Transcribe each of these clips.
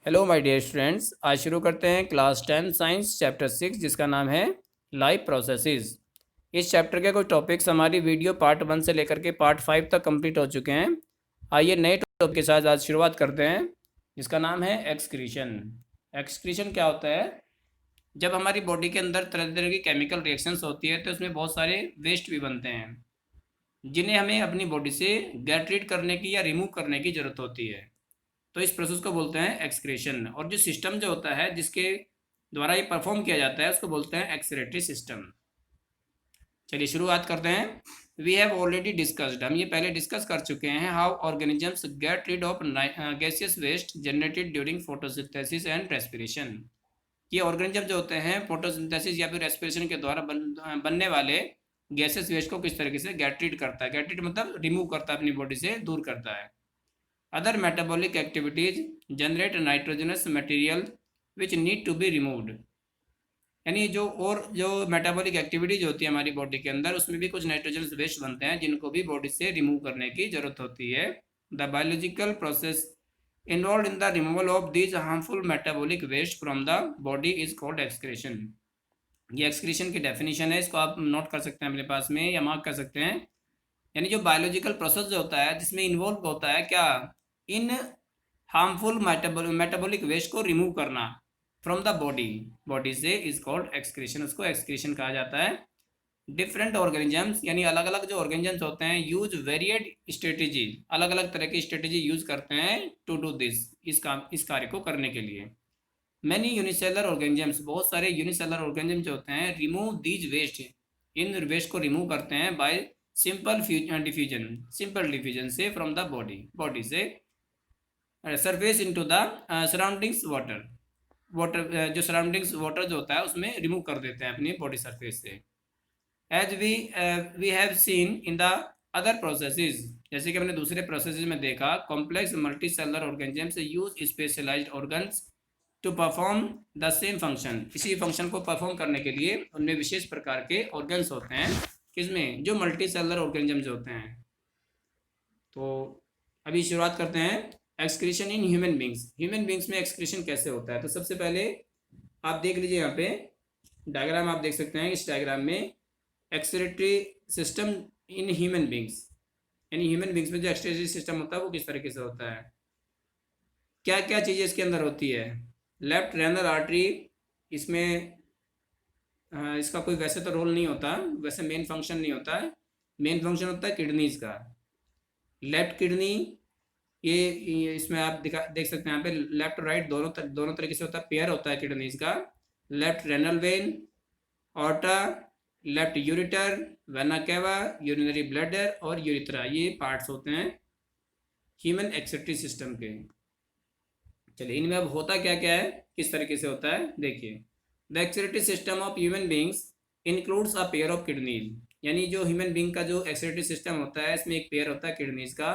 Hello my dear students, आज शुरू करते हैं क्लास 10 साइंस चैप्टर 6 जिसका नाम है लाइफ प्रोसेसेस। इस चैप्टर के कुछ टॉपिक्स हमारी वीडियो पार्ट 1 से लेकर के पार्ट 5 तक कंप्लीट हो चुके हैं। आइए नए टॉपिक के साथ आज शुरुआत करते हैं जिसका नाम है एक्सक्रीशन। एक्सक्रीशन क्या होता है? जब हमारी बॉडी के अंदर तरह तरह की केमिकल रिएक्शंस होती है तो उसमें बहुत सारे वेस्ट भी बनते हैं जिन्हें हमें अपनी बॉडी से गेट रीड करने की या रिमूव करने की ज़रूरत होती है। तो इस प्रोसेस को बोलते हैं एक्सक्रीशन। और जो सिस्टम जो होता है जिसके द्वारा ये परफॉर्म किया जाता है उसको बोलते हैं एक्सक्रीटरी सिस्टम। चलिए शुरुआत करते हैं। वी हैव ऑलरेडी डिस्कस्ड, हम ये पहले डिस्कस कर चुके हैं, how organisms get rid of gaseous waste generated during photosynthesis and respiration. ये ऑर्गेनिज्म जो होते हैं फोटोसिंथेसिस या फिर रेस्पिरेशन के द्वारा बनने वाले गैसेस वेस्ट को किस तरीके से गेट रीड करता है। गेट रीड मतलब रिमूव करता है, अपनी बॉडी से दूर करता है। Other metabolic activities generate nitrogenous material which need to be removed। यानी जो मेटाबॉलिक एक्टिविटीज होती है हमारी बॉडी के अंदर उसमें भी कुछ नाइट्रोजन वेस्ट बनते हैं जिनको भी बॉडी से रिमूव करने की जरूरत होती है। The biological process involve in the removal of these harmful metabolic waste from the body is called excretion. ये एक्सक्रीशन की डेफिनेशन है, इसको आप नोट कर सकते हैं अपने पास में या मार्क कर सकते हैं। यानी जो बायोलॉजिकल प्रोसेस जो होता है जिसमें इन्वॉल्व होता है क्या, इन हार्मफुल मेटाबॉलिक वेस्ट को रिमूव करना फ्रॉम द बॉडी से इज कॉल्ड एक्सक्रीशन, उसको एक्सक्रीशन कहा जाता है। डिफरेंट ऑर्गेनिजम्स यानी अलग अलग जो ऑर्गेनिजम्स होते हैं यूज वेरिएड स्ट्रेटेजी, अलग अलग तरह की स्ट्रेटेजी यूज करते हैं टू डू दिस, इस कार्य को करने के लिए। मैनी यूनिसेलर ऑर्गेनिजम्स, बहुत सारे यूनिसेलर ऑर्गेनिजम जो होते हैं रिमूव दीज वेस्ट, इन वेस्ट को रिमूव करते हैं बाय सिंपल डिफ्यूजन से फ्रॉम द बॉडी से surface into the surroundings water जो सराउंडिंग्स वाटर जो होता है उसमें रिमूव कर देते हैं अपनी बॉडी सरफेस से। As we have seen in the other processes, जैसे कि हमने दूसरे प्रोसेसेस में देखा, complex multi cellular organisms use specialised organs to perform the same function. इसी फंक्शन को परफॉर्म करने के लिए उनमें विशेष प्रकार के ऑर्गन्स होते हैं, किसमें, जो मल्टी सेलुलर ऑर्गेनिजम्स होते हैं। तो अभी शुरुआत करते हैं excretion in human beings. Human beings में एक्सक्रीशन कैसे होता है, तो सबसे पहले आप देख लीजिए, यहाँ पे डायग्राम आप देख सकते हैं। इस डायग्राम में excretory system in human beings, यानी ह्यूमन बींग्स में जो एक्सक्रीटरी सिस्टम होता है वो किस तरीके से होता है, क्या क्या चीज़ें इसके अंदर होती है। लेफ्ट रेनल आर्टरी, इसमें इसका कोई वैसे तो रोल नहीं होता, वैसे मेन फंक्शन नहीं होता है। मेन फंक्शन होता है किडनीज का। लेफ्ट किडनी, ये इसमें आप देख सकते हैं यहाँ पे लेफ्ट और राइट दोनों तरीके से होता है, पेयर होता है किडनीज का। Left renal vein, aorta, left ureter, vena cava, urinary bladder और यूरिथ्रा, ये पार्ट्स होते हैं ह्यूमन एक्सक्रीटरी सिस्टम के। चलिए इनमें अब होता क्या क्या है, किस तरीके से होता है, देखिए। The excretory system of human beings includes a pair of kidneys, यानी जो ह्यूमन बींग का जो एक्सक्रीटरी सिस्टम होता है इसमें एक पेयर होता है किडनीज का।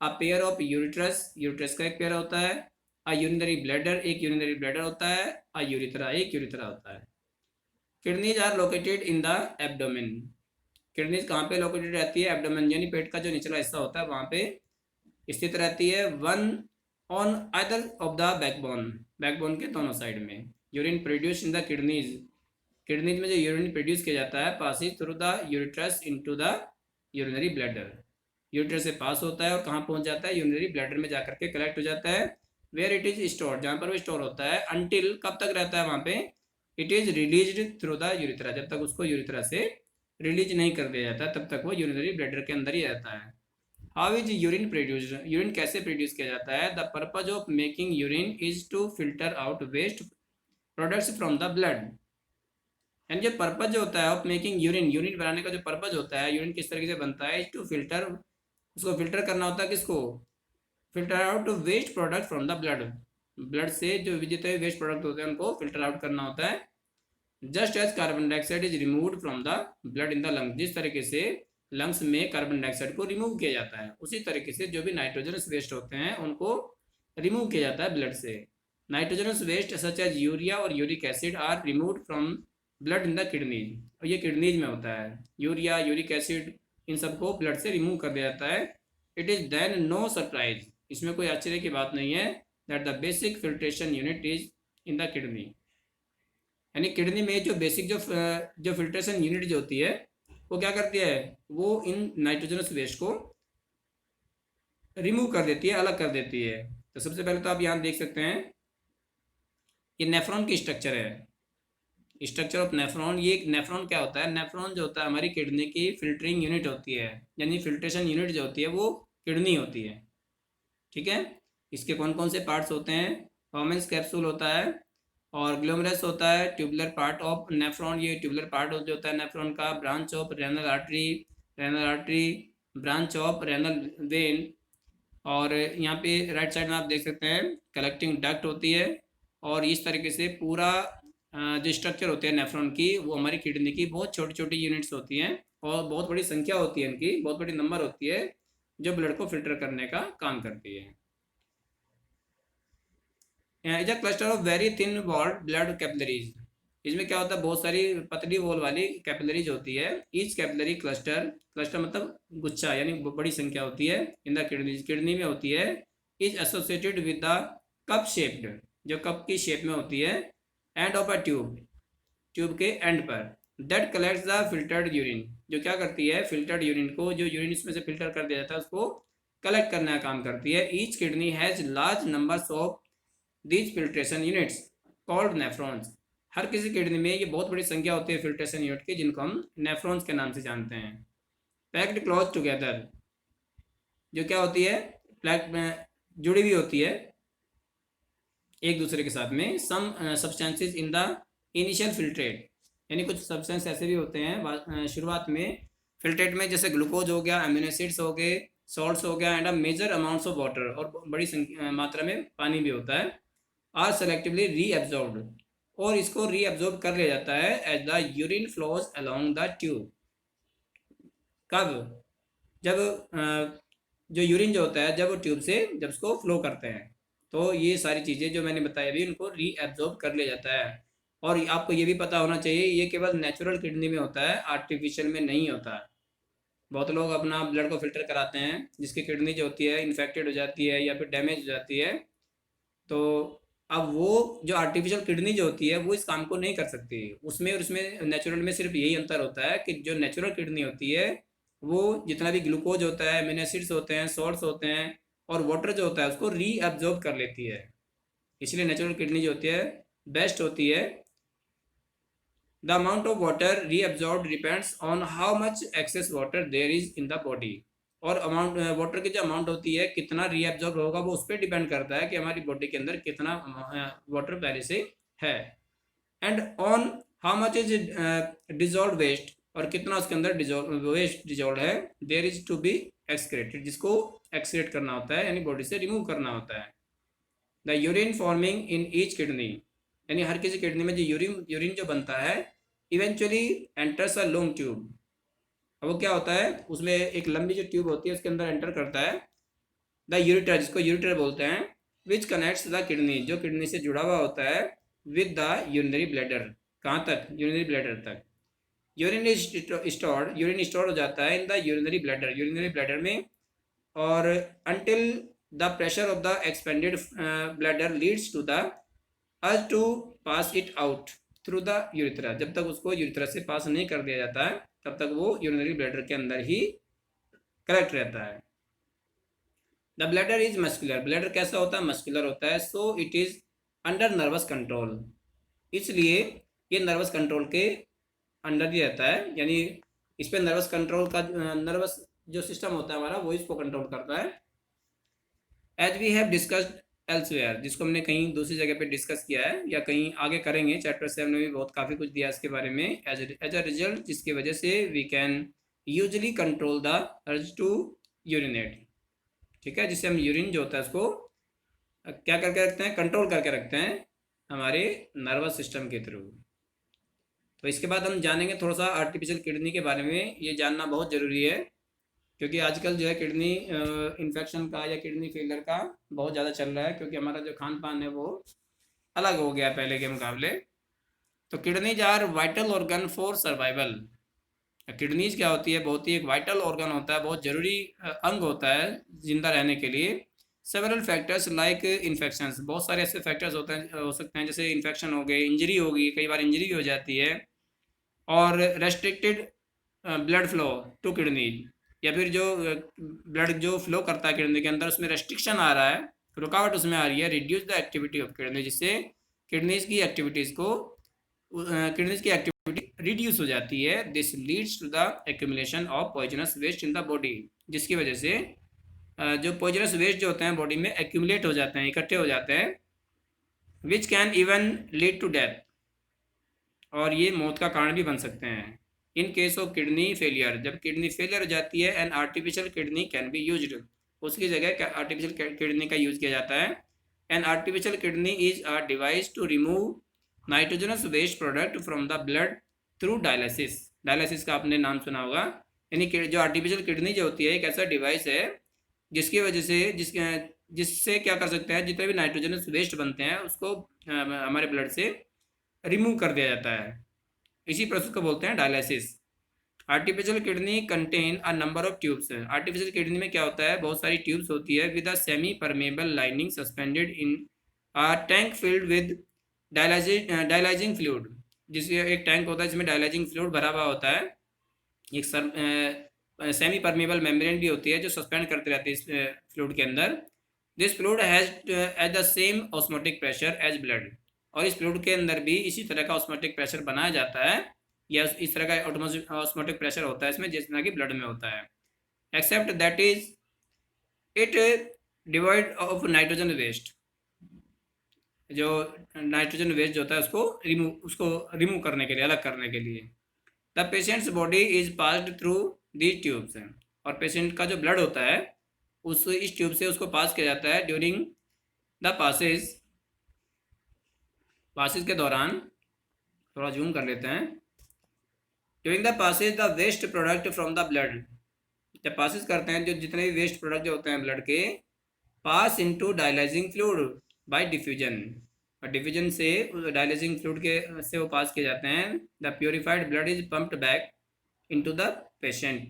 अ पेयर ऑफ यूरिट्रस का एक पेयर होता है। अ यूरिनरी ब्लैडर, एक यूरिनरी ब्लैडर होता है। अ यूरिथ्रा, एक यूरिथ्रा होता है। Kidneys are located in the abdomen, kidneys कहाँ पे लोकेटेड रहती है, एब्डोमेन यानी पेट का जो निचला हिस्सा होता है वहाँ पे स्थित रहती है। One on either of the backbone के दोनों साइड में। Urine produce in the kidneys में जो यूरिन प्रोड्यूस किया जाता है passes through the ureters into the urinary bladder, ureter से पास होता है और कहाँ पहुँच जाता है, यूरिनरी ब्लैडर में जाकर के कलेक्ट हो जाता है। वेयर इट इज स्टोर, जहाँ पर वो स्टोर होता है। अनटिल, कब तक रहता है वहाँ पे, it is release through the urethra, जब तक उसको यूरिथ्रा से रिलीज नहीं कर दिया जाता तब तक वो यूरिनरी ब्लैडर के अंदर ही रहता है। How is urine produced, urine कैसे प्रोड्यूस किया जाता है। The purpose of making urine is to filter out waste products from the blood, यानी जो पर्पज जो होता है ऑफ मेकिंग यूरिन, यूरिन बनाने का जो पर्पज होता है, यूरिन किस तरीके से बनता है, टू फिल्टर, उसको फिल्टर करना होता है, किसको, filter out waste product from the blood से जो जितने वेस्ट प्रोडक्ट होते हैं उनको फिल्टर आउट करना होता है। Just as carbon dioxide is removed from the blood in the lung, जिस तरीके से लंग्स में कार्बन डाइऑक्साइड को रिमूव किया जाता है उसी तरीके से जो भी नाइट्रोजनस वेस्ट होते हैं उनको रिमूव किया जाता है ब्लड से। Nitrogenous waste such as urea और uric acid are removed from blood in the kidneys, और ये किडनीज में होता है। यूरिया, यूरिक एसिड, इन सबको ब्लड से रिमूव कर दिया जाता है। It is then no surprise, इसमें कोई आश्चर्य की बात नहीं है, that the basic filtration unit is in the kidney. यानी किडनी में जो बेसिक जो फिल्ट्रेशन यूनिट जो होती है वो क्या करती है, वो इन नाइट्रोजनस वेस्ट को रिमूव कर देती है, अलग कर देती है। तो सबसे पहले तो आप यहाँ देख सकते हैं ये नेफ्रॉन की स्ट्रक्चर है, स्ट्रक्चर ऑफ नेफ्रॉन। ये नेफ्रॉन क्या होता है, नेफ्रॉन जो होता है हमारी किडनी की फिल्टरिंग यूनिट होती है, यानी फिल्ट्रेशन यूनिट जो होती है वो किडनी होती है। ठीक है, इसके कौन कौन से पार्ट्स होते हैं, कॉमन्स कैप्सूल होता है और ग्लोमेरुलस होता है, ट्यूबुलर पार्ट ऑफ नेफ्रॉन, ये ट्यूबुलर पार्ट जो होता है नेफ्रॉन का, branch of renal artery, branch of renal vein. और यहाँ पे राइट साइड में आप देख सकते हैं कलेक्टिंग डक्ट होती है। और इस तरीके से पूरा जो स्ट्रक्चर होती है नेफ्रॉन की, वो हमारी किडनी की बहुत छोटी छोटी यूनिट्स होती हैं और बहुत बड़ी संख्या होती है इनकी, बहुत बड़ी नंबर होती है जो ब्लड को फिल्टर करने का काम करती है। Is a cluster of very thin walled blood capillaries. इसमें क्या होता है, बहुत सारी पतली वॉल वाली कैपिलरीज होती है। ईच कैपिलरी क्लस्टर, क्लस्टर मतलब गुच्छा, यानी बड़ी संख्या होती है इन द किडनी, किडनी में होती है। Is associated with the cup shaped, जो कप की शेप में होती है, end of a tube, tube के एंड पर, that collects the filtered urine, जो क्या करती है फिल्टर्ड यूरिन को, जो यूरिन इसमें से फिल्टर कर दिया जाता है उसको कलेक्ट करने का काम करती है। Each kidney has large numbers of these filtration units called nephrons. हर किसी किडनी में ये बहुत बड़ी संख्या होती है फिल्ट्रेशन यूनिट की, जिनको हम नेफ्रॉन्स के नाम से जानते हैं। पैक्ड क्लोज टुगेदर, जो क्या होती है, पैक्ड में जुड़ी हुई होती है एक दूसरे के साथ में। Some substances in the initial filtrate, यानी कुछ सब्सटेंस ऐसे भी होते हैं शुरुआत में फिल्ट्रेट में, जैसे ग्लूकोज हो गया, अमीनो एसिड्स हो गए, सॉल्ट्स हो गया, and a major amounts of water, और बड़ी मात्रा में पानी भी होता है। आर सेलेक्टिवली रीअब्जॉर्ब्ड, और इसको रीअब्जॉर्ब कर लिया जाता है as the urine flows along the tube. कब, जब जो यूरिन जो होता है जब वो ट्यूब से जब उसको फ्लो करते हैं, तो ये सारी चीज़ें जो मैंने बताई अभी उनको रीअब्जॉर्ब कर लिया जाता है। और आपको ये भी पता होना चाहिए ये केवल नेचुरल किडनी में होता है, आर्टिफिशियल में नहीं होता। बहुत लोग अपना ब्लड को फिल्टर कराते हैं जिसकी किडनी जो होती है इन्फेक्टेड हो जाती है या फिर डैमेज हो जाती है, तो अब वो जो आर्टिफिशियल किडनी जो होती है वो इस काम को नहीं कर सकती। उसमें और उसमें नेचुरल में सिर्फ यही अंतर होता है कि जो नेचुरल किडनी होती है वो जितना भी ग्लूकोज होता है, अमीनो एसिड्स होते हैं, सॉल्ट्स होते हैं और वाटर जो होता है उसको रीअब्जॉर्ब कर लेती है। इसलिए नेचुरल किडनी जो होती है बेस्ट होती है। The amount of water reabsorb depends on how much excess water there is in the body. और अमाउंट वाटर की जो अमाउंट होती है कितना रीअब्जॉर्ब होगा वो उस पर डिपेंड करता है कि हमारी बॉडी के अंदर कितना वाटर पहले से है। And on how much is dissolve waste, और कितना उसके अंदर वेस्ट डिजॉल्व है, there is to be excreted, जिसको एक्सक्रेट करना होता है यानी बॉडी से रिमूव करना होता है। The urine forming in each kidney, यानी हर किसी किडनी में जो यूरिन जो बनता है eventually enters a long tube. अब वो क्या होता है, उसमें एक लंबी जो ट्यूब होती है उसके अंदर एंटर करता है द यूरिटर, जिसको यूरिटर बोलते हैं, विच कनेक्ट्स द किडनी, जो किडनी से जुड़ा हुआ होता है, विद द यूरिनरी ब्लैडर। कहाँ तक, यूरिनरी ब्लैडर तक। Urine is stored, urine store हो जाता है in the urinary bladder, urinary bladder में। और until the pressure of the expanded bladder leads to the urge to pass it out through the urethra, जब तक उसको urethra से पास नहीं कर दिया जाता है तब तक वो यूरिनरी ब्लैडर के अंदर ही कलेक्ट रहता है। The bladder is muscular, bladder कैसा होता है, मस्कुलर होता है। So it is under nervous control, इसलिए ये नर्वस कंट्रोल के अंडर ही रहता है, यानी इस पर नर्वस कंट्रोल का नर्वस जो सिस्टम होता है हमारा वो इसको कंट्रोल करता है। As we have discussed elsewhere, जिसको हमने कहीं दूसरी जगह पे डिस्कस किया है या कहीं आगे करेंगे, चैप्टर 7 में भी बहुत काफ़ी कुछ दिया इसके बारे में। एज अ रिजल्ट, जिसकी वजह से we can usually control the urge to urinate. ठीक है, जिससे हम यूरिन जो होता है उसको क्या करके रखते हैं, कंट्रोल करके रखते हैं हमारे नर्वस सिस्टम के थ्रू। तो इसके बाद हम जानेंगे थोड़ा सा आर्टिफिशियल किडनी के बारे में, ये जानना बहुत ज़रूरी है क्योंकि आजकल जो है किडनी इन्फेक्शन का या किडनी फेलियर का बहुत ज़्यादा चल रहा है, क्योंकि हमारा जो खान पान है वो अलग हो गया पहले के मुकाबले। तो kidneys are vital organ for survival. Kidneys क्या होती है, बहुत ही एक वाइटल ऑर्गन होता है, बहुत ज़रूरी अंग होता है जिंदा रहने के लिए। सेवरल फैक्टर्स लाइक इन्फेक्शंस, बहुत सारे ऐसे फैक्टर्स होते हैं, हो सकते हैं, जैसे इन्फेक्शन हो गए, इंजरी होगी, कई बार इंजरी भी हो जाती है, और restricted blood flow to kidney, या फिर जो ब्लड जो फ्लो करता है किडनी के अंदर उसमें रेस्ट्रिक्शन आ रहा है, रुकावट उसमें आ रही है, reduce the activity of kidney, जिससे किडनीज की एक्टिविटीज़ को किडनीज की एक्टिविटी रिड्यूस हो जाती है। This leads to the accumulation of poisonous waste in the body, जिसकी वजह से जो पॉइजनस वेस्ट जो होते हैं बॉडी में एक्यूमुलेट हो जाते हैं, इकट्ठे हो जाते हैं, which can even lead to death, और ये मौत का कारण भी बन सकते हैं। In case of kidney failure, जब किडनी फेलियर हो जाती है, an artificial kidney can be used, उसकी जगह आर्टिफिशियल किडनी का यूज़ किया जाता है। An artificial kidney is a device to remove nitrogenous waste product from the blood through dialysis. Dialysis का आपने नाम सुना होगा, यानी जो आर्टिफिशियल किडनी जो होती है एक ऐसा डिवाइस है जिसकी वजह से जिससे क्या कर सकते हैं, जितने भी नाइट्रोजनस वेस्ट बनते हैं उसको हमारे ब्लड से रिमूव कर दिया जाता है। इसी प्रोसेस को बोलते हैं dialysis. Artificial kidney contain a number of tubes. Artificial kidney में क्या होता है, बहुत सारी ट्यूब्स होती है with a semi permeable lining suspended in a tank filled with dialysing fluid, जिससे एक टैंक होता है जिसमें डायलाइजिंग फ्लूइड भरा हुआ होता है, एक सेमी परमेबल मेम्ब्रेन भी होती है जो सस्पेंड करती रहती है इस फ्लूइड के अंदर। This fluid has at the same osmotic pressure as blood, और इस फ्लूइड के अंदर भी इसी तरह का ऑस्मोटिक प्रेशर बनाया जाता है, या इस तरह का ऑस्मोटिक प्रेशर होता है इसमें जिस तरह की ब्लड में होता है, except that is it divide of nitrogen waste, जो नाइट्रोजन वेस्ट जो होता है उसको रिमूव करने के लिए, अलग करने के लिए। The patients body is passed through these tubes, और पेशेंट का जो ब्लड होता है उस इस ट्यूब से उसको पास किया जाता है। ड्यूरिंग द पासेज के दौरान, थोड़ा जूम कर लेते हैं, during the passage the waste product from the blood, जब पासेज करते हैं जो जितने भी वेस्ट प्रोडक्ट जो होते हैं ब्लड के, पास into dialysing fluid bye diffusion, और डिफ्यूजन से डायलाइजिंग फ्लूइड के से वो पास किए जाते हैं। The purified blood is pumped back into the patient,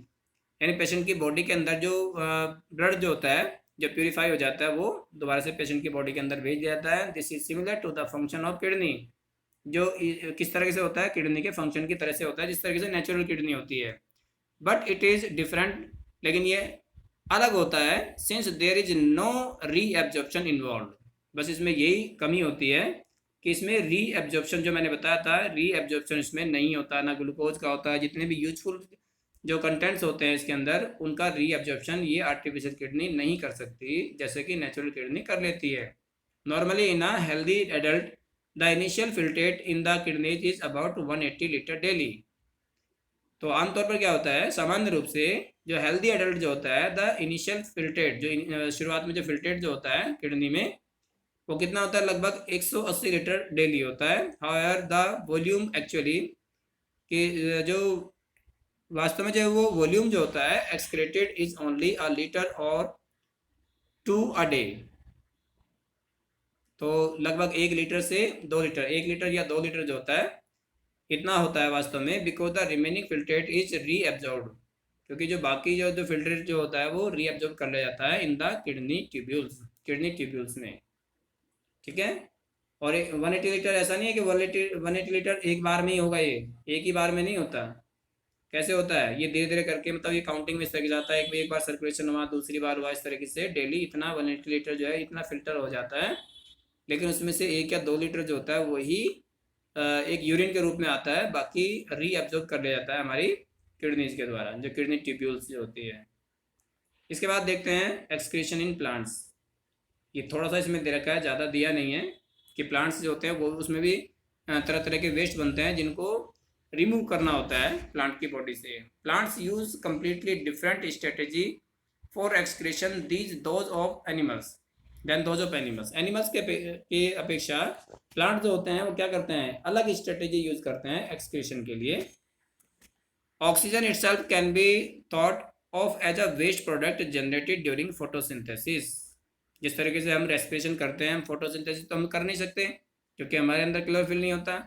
यानी पेशेंट की बॉडी के अंदर जो ब्लड जो होता है जो प्योरीफाई हो जाता है वो दोबारा से पेशेंट की बॉडी के अंदर भेज दिया जाता है। This is similar to the function of kidney, जो किस तरह से होता है, किडनी के फंक्शन की तरह से होता है जिस तरह से नेचुरल किडनी होती है, बट इट इज़ डिफरेंट, लेकिन ये अलग होता है। Since there is no reabsorption involve, बस इसमें यही कमी होती है कि इसमें रीएब्जॉर्प्शन जो मैंने बताया था, रीएब्जॉर्प्शन इसमें नहीं होता, ना ग्लूकोज का होता है, जितने भी यूजफुल जो कंटेंट्स होते हैं इसके अंदर उनका रीएब्जॉर्प्शन ये आर्टिफिशियल किडनी नहीं कर सकती, जैसे कि नेचुरल किडनी कर लेती है। Normally in a healthy adult the initial filtrate in the kidneys is about 180 litre daily. तो आमतौर पर क्या होता है, सामान्य रूप से जो हेल्दी एडल्ट जो होता है, द इनिशियल फिल्ट्रेट जो शुरुआत में जो फिल्ट्रेट जो होता है किडनी में वो कितना होता है, लगभग 180 लीटर डेली होता है। हाउएवर द वॉल्यूम एक्चुअली, कि जो वास्तव में जो वो वॉल्यूम जो होता है एक्सक्रेटेड इज ओनली अ लीटर और 2 अ डे, तो लगभग 1 लीटर से 2 लीटर, 1 लीटर या 2 लीटर जो होता है इतना होता है वास्तव में, because the remaining filtrate is reabsorbed, क्योंकि जो बाकी जो फिल्ट्रेट जो होता है वो रीएब्जॉर्ब कर लिया जाता है इन द किडनी ट्यूब्यूल्स में, ठीक है। और 180 लीटर ऐसा नहीं है कि 180 लीटर एक बार में ही होगा, ये एक ही बार में नहीं होता। कैसे होता है, ये धीरे धीरे करके, मतलब ये काउंटिंग में इस तरह की जाता है, एक बार सर्कुलेशन हुआ, दूसरी बार हुआ, इस तरीके से डेली इतना 180 लीटर जो है इतना फिल्टर हो जाता है। लेकिन उसमें से 1 या 2 लीटर जो होता है वही एक यूरिन के रूप में आता है, बाकी रीअब्जॉर्ब कर लिया जाता है हमारी किडनीज के द्वारा, जो किडनी ट्यूब्यूल्स जो होती है। इसके बाद देखते हैं एक्सक्रीशन इन प्लांट्स। ये थोड़ा सा इसमें दे रखा है, ज़्यादा दिया नहीं है, कि प्लांट्स जो होते हैं वो उसमें भी तरह तरह के वेस्ट बनते हैं जिनको रिमूव करना होता है प्लांट की बॉडी से। Plants use completely different strategy for excretion those of animals then those of animals. Animals के अपेक्षा प्लांट जो होते हैं वो क्या करते हैं, अलग स्ट्रेटेजी यूज करते हैं एक्सक्रीशन के लिए। Oxygen itself can be thought of as a waste product generated during photosynthesis. जिस तरीके से हम रेस्पिरेशन करते हैं, हम फोटोसिंथेसिस तो हम कर नहीं सकते क्योंकि हमारे अंदर क्लोरोफिल नहीं होता,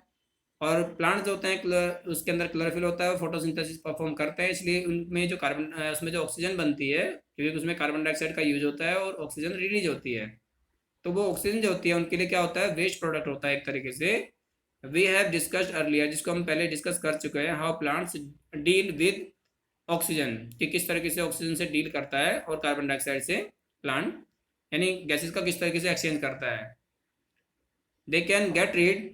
और प्लांट जो होते हैं उसके अंदर क्लोरोफिल होता है, फोटोसिंथेसिस परफॉर्म करते हैं, इसलिए उनमें जो कार्बन उसमें जो ऑक्सीजन बनती है, क्योंकि उसमें कार्बन डाइऑक्साइड का यूज होता है और ऑक्सीजन रिलीज होती है, तो वो ऑक्सीजन जो होती है उनके लिए क्या होता है, वेस्ट प्रोडक्ट होता है एक तरीके से। वी हैव डिस्कस्ड अर्लियर, जिसको हम पहले डिस्कस कर चुके हैं, how plants deal with oxygen, कि किस तरीके से ऑक्सीजन से डील करता है और कार्बन डाइऑक्साइड से प्लांट, यानी गैसेस का किस तरीके से एक्सचेंज करता है। They can get rid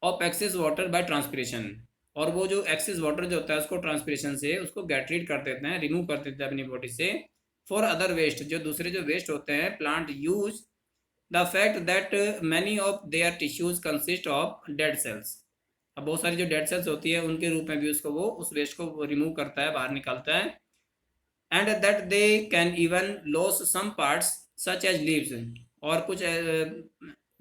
of excess water bye transpiration, और वो जो एक्सेस वाटर जो होता है उसको ट्रांसपिरेशन से उसको गेट रीड कर देते हैं, रिमूव कर देते हैं अपनी बॉडी से। फॉर अदर वेस्ट, जो दूसरे जो वेस्ट होते हैं, plant use the fact that many of their tissues consist of dead cells, अब बहुत सारी जो डेड सेल्स होती है उनके रूप में भी उसको वो उस वेस्ट को रिमूव करता है, बाहर निकालता है। And that they can even loss some parts such as leaves, और कुछ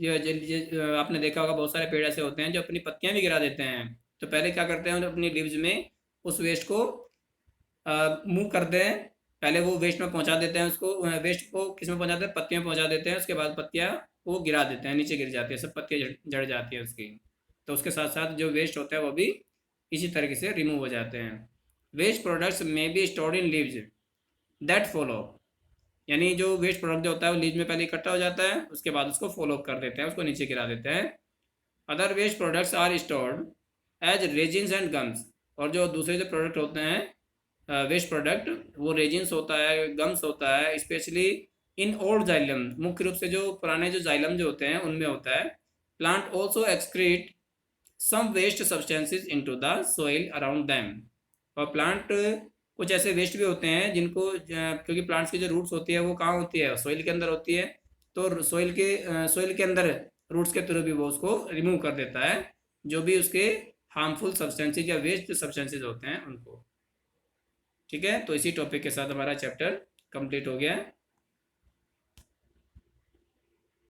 आपने देखा होगा बहुत सारे पेड़ ऐसे होते हैं जो अपनी पत्तियां भी गिरा देते हैं, तो पहले क्या करते हैं अपनी लीव्स में उस वेस्ट को मूव करते हैं, पहले वो वेस्ट में पहुंचा देते हैं उसको, वेस्ट को किस में पहुंचाते हैं, पत्तियों में पहुंचा देते हैं, उसके बाद पत्तियां वो गिरा देते हैं, नीचे गिर जाती है, सब पत्तियां जड़ जाती है उसकी, तो उसके साथ साथ जो वेस्ट होता है वो भी इसी तरीके से रिमूव हो जाते हैं। वेस्ट प्रोडक्ट्स में be stored in leaves that follow, यानी जो वेस्ट प्रोडक्ट जो होता है वो लीव्स में पहले इकट्ठा हो जाता है, उसके बाद उसको फॉलो कर देते हैं, उसको नीचे गिरा देते हैं। Other waste products are stored as resins and gums, और जो दूसरे जो प्रोडक्ट होते हैं वेस्ट प्रोडक्ट, वो रेजिन्स होता है, गम्स होता है, स्पेशली इन ओल्ड जाइलम, मुख्य रूप से जो पुराने जो जाइलम जो होते हैं उनमें होता है। Plant also excrete some waste substances into the soil around them, और प्लांट कुछ ऐसे वेस्ट भी होते हैं जिनको क्योंकि प्लांट्स की जो रूट्स होती है वो कहाँ होती है, सॉइल के अंदर होती है, तो सॉइल के अंदर रूट्स के थ्रू भी वो उसको रिमूव कर देता है, जो भी उसके हार्मफुल सब्सटेंसेज या वेस्ट सब्सटेंसेज होते हैं उनको। ठीक है, तो इसी टॉपिक के साथ हमारा चैप्टर कंप्लीट हो गया है।